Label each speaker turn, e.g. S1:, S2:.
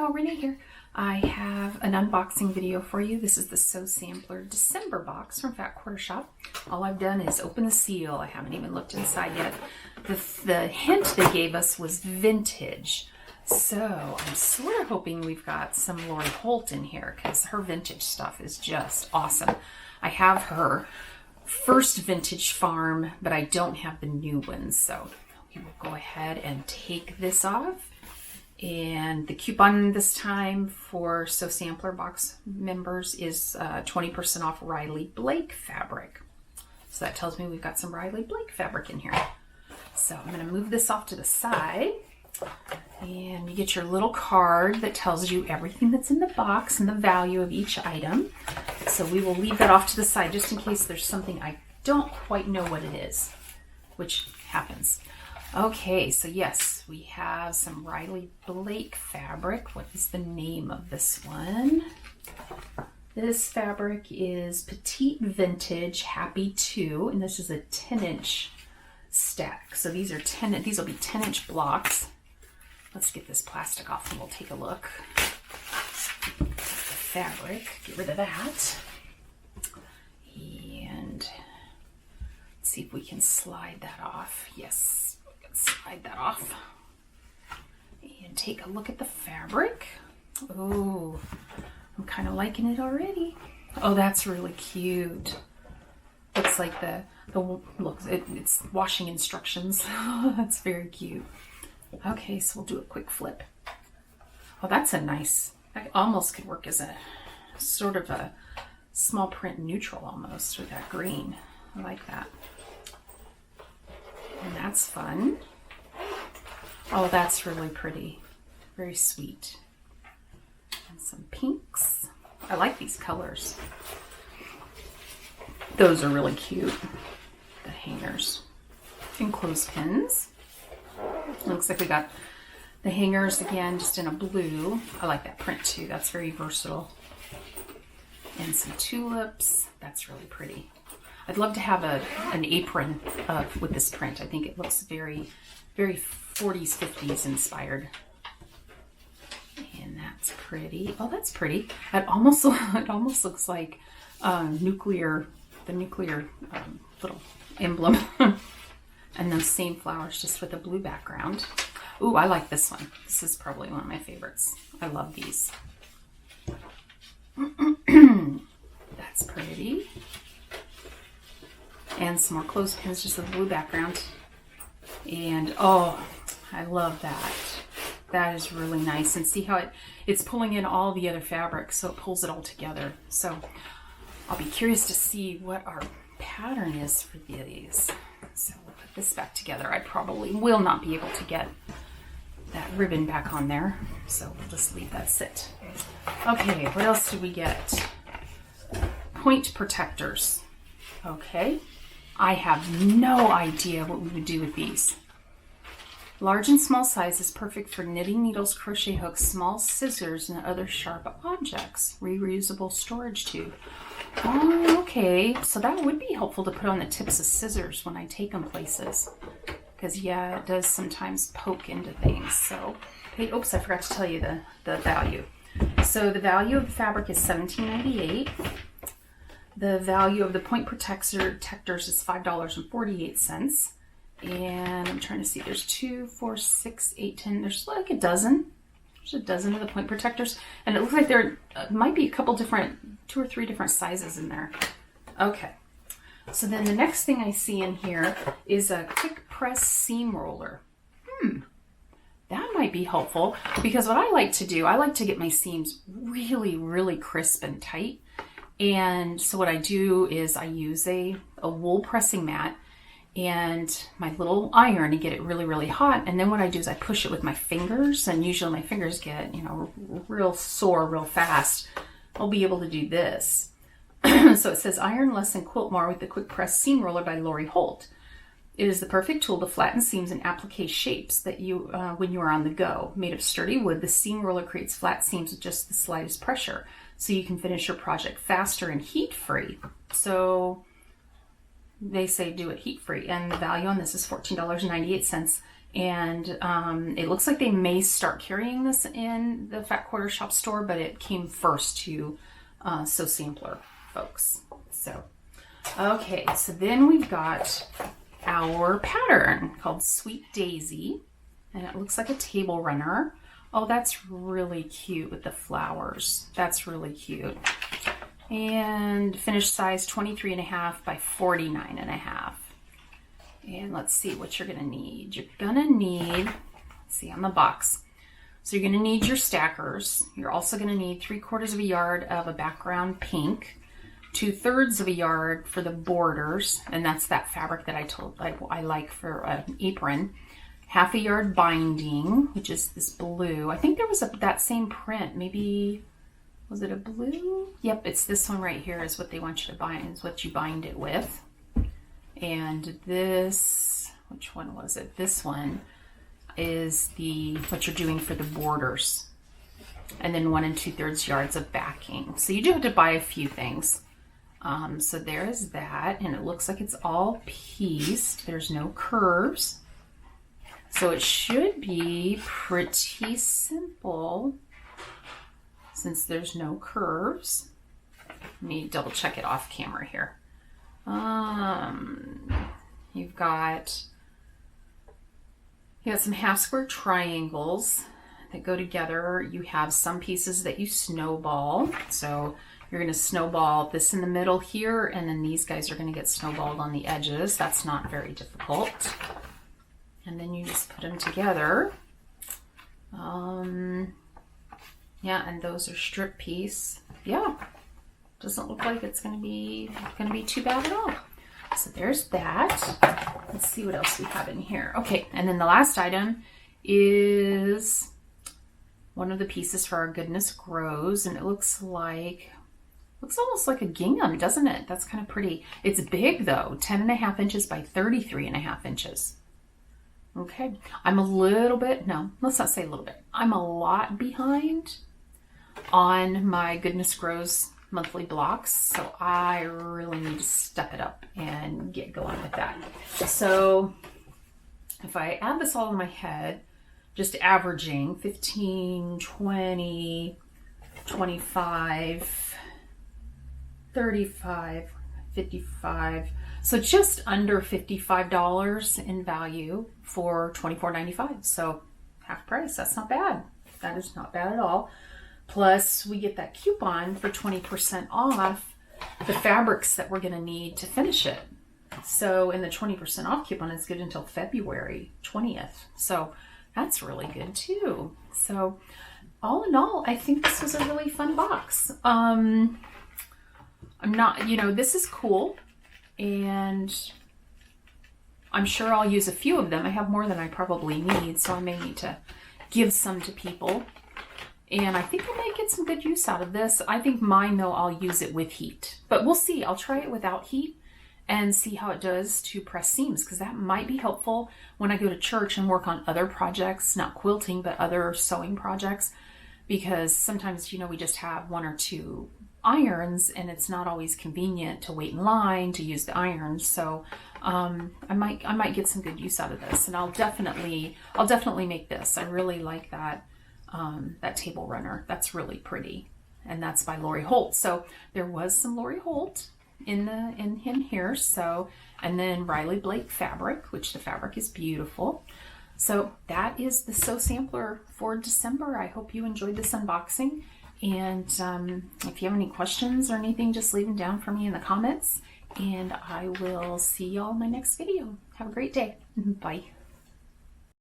S1: Hello, Renee here. I have an unboxing video for you. This is the Sew Sampler December box from Fat Quarter Shop. All I've done is open the seal. I haven't even looked inside yet. The hint they gave us was vintage. So I'm sort of hoping we've got some Lori Holt in here because her vintage stuff is just awesome. I have her first vintage farm, but I don't have the new ones. So we will go ahead and take this off. And the coupon this time for Sew Sampler box members is 20% off Riley Blake fabric. So that tells me we've got some Riley Blake fabric in here. So I'm going to move this off to the side. And you get your little card that tells you everything that's in the box and the value of each item. So we will leave that off to the side just in case there's something I don't quite know what it is, which happens. Okay, so yes, we have some Riley Blake fabric. What is the name of this one? This fabric is Petite Vintage Happy 2, and this is a 10-inch stack. So these will be 10-inch blocks. Let's get this plastic off and we'll take a look. The fabric, get rid of that. And let's see if we can slide that off. Yes. Slide that off and take a look at the fabric. Oh, I'm kind of liking it already. Oh, that's really cute. Looks like it's washing instructions. That's very cute. Okay, so we'll do a quick flip. Oh, that's a nice, that almost could work as a sort of a small print neutral almost with that green. I like that. And that's fun. Oh, that's really pretty. Very sweet. And some pinks. I like these colors. Those are really cute. The hangers. And clothespins. Looks like we got the hangers again, just in a blue. I like that print too. That's very versatile. And some tulips. That's really pretty. I'd love to have an apron with this print. I think it looks very, very 40s, 50s inspired. And that's pretty. Oh, that's pretty. It almost looks like the nuclear little emblem. And those same flowers just with a blue background. Ooh, I like this one. This is probably one of my favorites. I love these. That's pretty. And some more clothespins just with a blue background. And oh, I love that. That is really nice. And see how it's pulling in all the other fabrics, so it pulls it all together. So I'll be curious to see what our pattern is for these. So we'll put this back together. I probably will not be able to get that ribbon back on there, so we'll just leave that sit. Okay, what else did we get? Point protectors. Okay. I have no idea what we would do with these. Large and small sizes, perfect for knitting needles, crochet hooks, small scissors, and other sharp objects. Reusable storage tube. Oh, okay. So that would be helpful to put on the tips of scissors when I take them places. Because, yeah, it does sometimes poke into things. So, hey, oops, I forgot to tell you the value. So the value of the fabric is $17.98. The value of the point protectors is $5.48. And I'm trying to see, there's 2, 4, 6, 8, 10. There's like a dozen. There's a dozen of the point protectors. And it looks like there might be a couple different, 2 or 3 different sizes in there. Okay. So then the next thing I see in here is a quick press seam roller. That might be helpful because what I like to do, I like to get my seams really, really crisp and tight. And so what I do is I use a wool pressing mat and my little iron to get it really, really hot. And then what I do is I push it with my fingers, and usually my fingers get, real sore real fast. I'll be able to do this. So it says iron less and quilt more with the quick press seam roller by Lori Holt. It is the perfect tool to flatten seams and applique shapes that when you are on the go. Made of sturdy wood, the seam roller creates flat seams with just the slightest pressure, so you can finish your project faster and heat-free. So they say do it heat-free, and the value on this is $14.98. And it looks like they may start carrying this in the Fat Quarter Shop store, but it came first to Sew Sampler folks. So, okay, so then we've got our pattern called Sweet Daisy, and it looks like a table runner. Oh, that's really cute with the flowers. That's really cute. And finished size 23.5 by 49.5. And let's see what you're gonna need. You're gonna need, let's see on the box. So you're gonna need your stackers. You're also gonna need 3/4 of a yard of a background pink, 2/3 of a yard for the borders, and that's that fabric that I like for an apron. 1/2 a yard binding, which is this blue. I think there was that same print, maybe, was it a blue? Yep, it's this one right here is what they want you to bind, is what you bind it with. And this, which one was it? This one is what you're doing for the borders. And then 1 2/3 yards of backing. So you do have to buy a few things. So there is that, and it looks like it's all pieced. There's no curves. So it should be pretty simple since there's no curves. Let me double check it off camera here. You've got some 1/2 square triangles that go together. You have some pieces that you snowball. So you're going to snowball this in the middle here, and then these guys are going to get snowballed on the edges. That's not very difficult. And then you just put them together. Yeah, and those are strip piece. Yeah, doesn't look like it's going to be too bad at all. So there's that. Let's see what else we have in here. Okay, and then the last item is one of the pieces for Our Goodness Grows, and it looks almost like a gingham, doesn't it? That's kind of pretty. It's big though, 10.5 inches by 33.5 inches. Okay, I'm a little bit, no, let's not say a little bit. I'm a lot behind on my Goodness Grows monthly blocks, so I really need to step it up and get going with that. So if I add this all in my head, just averaging 15, 20, 25, 35, 55, so just under $55 in value for $24.95. So half price, that's not bad. That is not bad at all. Plus we get that coupon for 20% off the fabrics that we're gonna need to finish it. So, and the 20% off coupon is good until February 20th. So that's really good too. So all in all, I think this was a really fun box. I'm not, this is cool. And I'm sure I'll use a few of them. I have more than I probably need, so I may need to give some to people. And I think I might get some good use out of this. I think mine, though, I'll use it with heat. But we'll see. I'll try it without heat and see how it does to press seams, because that might be helpful when I go to church and work on other projects, not quilting, but other sewing projects. Because sometimes, we just have 1 or 2 irons, and it's not always convenient to wait in line to use the irons. So I might get some good use out of this, and I'll definitely make this. I really like that table runner. That's really pretty, and that's by Lori Holt. So there was some Lori Holt in here. So, and then Riley Blake fabric, which the fabric is beautiful. So that is the Sew Sampler for December. I hope you enjoyed this unboxing. And if you have any questions or anything, just leave them down for me in the comments. And I will see y'all in my next video. Have a great day. Bye.